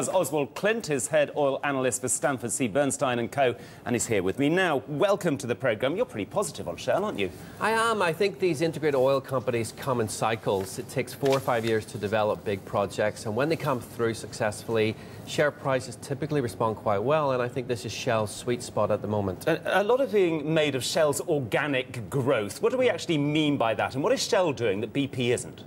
Oswald Clint is head oil analyst for Sanford C, Bernstein Co, and he's here with me now. Welcome to the programme. You're pretty positive on Shell, aren't you? I am. I think these integrated oil companies come in cycles. It takes 4 or 5 years to develop big projects, and when they come through successfully, share prices typically respond quite well, and I think this is Shell's sweet spot at the moment. A lot of being made of Shell's organic growth. What do we actually mean by that, and what is Shell doing that BP isn't?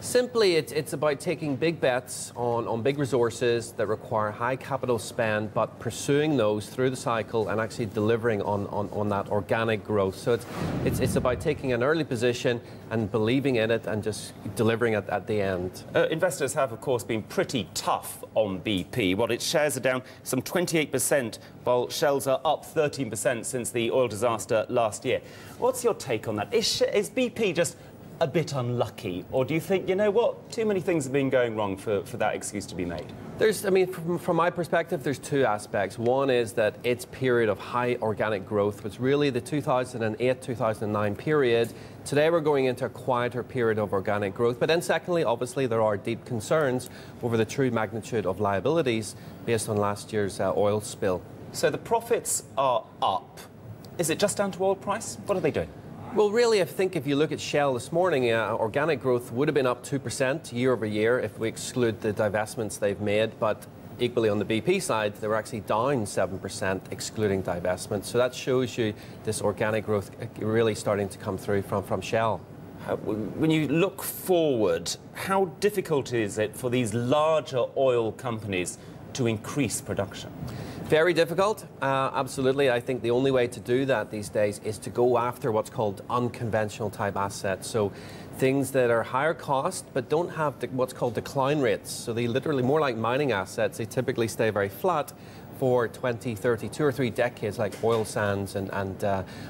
Simply, it's about taking big bets on big resources that require high capital spend, but pursuing those through the cycle and actually delivering on that organic growth. So it's about taking an early position and believing in it and just delivering it at the end. Investors have, of course, been pretty tough on BP. Well, its shares are down some 28%, while Shell's are up 13% since the oil disaster last year. What's your take on that? Is BP just a bit unlucky, or do you think, you know what, too many things have been going wrong for that excuse to be made? From my perspective, there's 2 aspects. One is that its period of high organic growth was really the 2008-2009 period. Today we're going into a quieter period of organic growth. But then secondly, obviously, there are deep concerns over the true magnitude of liabilities based on last year's oil spill. So the profits are up. Is it just down to oil price? What are they doing? Well, really, I think if you look at Shell this morning, organic growth would have been up 2% year over year if we exclude the divestments they've made. But equally on the BP side, they were actually down 7% excluding divestments. So that shows you this organic growth really starting to come through from Shell. When you look forward, how difficult is it for these larger oil companies to increase production? Very difficult, absolutely. I think the only way to do that these days is to go after what's called unconventional type assets. So things that are higher cost but don't have what's called decline rates. So they literally, more like mining assets, they typically stay very flat for 20, 30, 2 or 3 decades, like oil sands and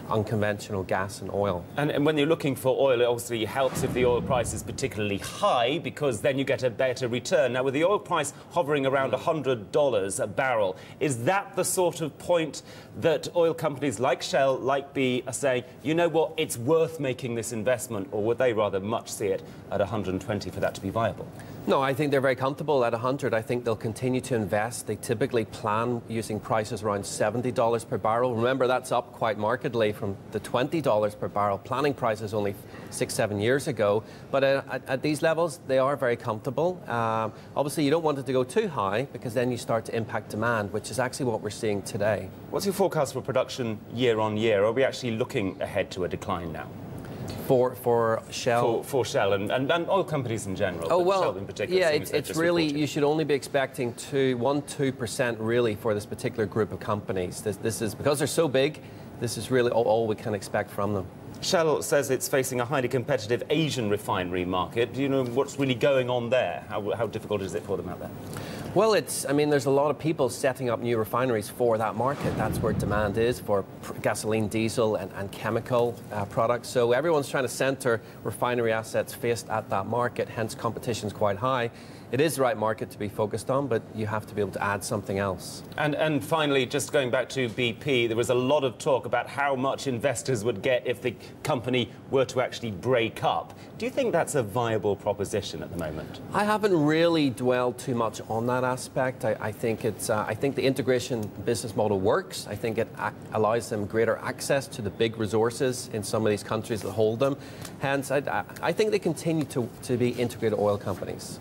unconventional gas and oil. And when you're looking for oil, it obviously helps if the oil price is particularly high, because then you get a better return. Now, with the oil price hovering around $100 a barrel, is that the sort of point that oil companies like Shell, like BP, are saying, you know what, it's worth making this investment, or would they rather much see it at 120 for that to be viable? No, I think they're very comfortable at 100. I think they'll continue to invest. They typically plan using prices around $70 per barrel. Remember, that's up quite markedly from the $20 per barrel planning prices only 6-7 years ago. But at these levels, they are very comfortable. Obviously, you don't want it to go too high, because then you start to impact demand, which is actually what we're seeing today. What's your forecast for production year on year? Are we actually looking ahead to a decline now? For Shell? For Shell and oil companies in general. Oh, well, Shell in particular, yeah, it's really, you should only be expecting 1-2% really for this particular group of companies. This is, because they're so big, this is really all we can expect from them. Shell says it's facing a highly competitive Asian refinery market. Do you know what's really going on there? How difficult is it for them out there? Well, there's a lot of people setting up new refineries for that market. That's where demand is for gasoline, diesel and chemical products. So everyone's trying to center refinery assets faced at that market, hence competition's quite high. It is the right market to be focused on, but you have to be able to add something else. And finally, just going back to BP, there was a lot of talk about how much investors would get if the company were to actually break up. Do you think that's a viable proposition at the moment? I haven't really dwelled too much on that aspect. I think the integration business model works. I think it allows them greater access to the big resources in some of these countries that hold them. Hence, I think they continue to be integrated oil companies.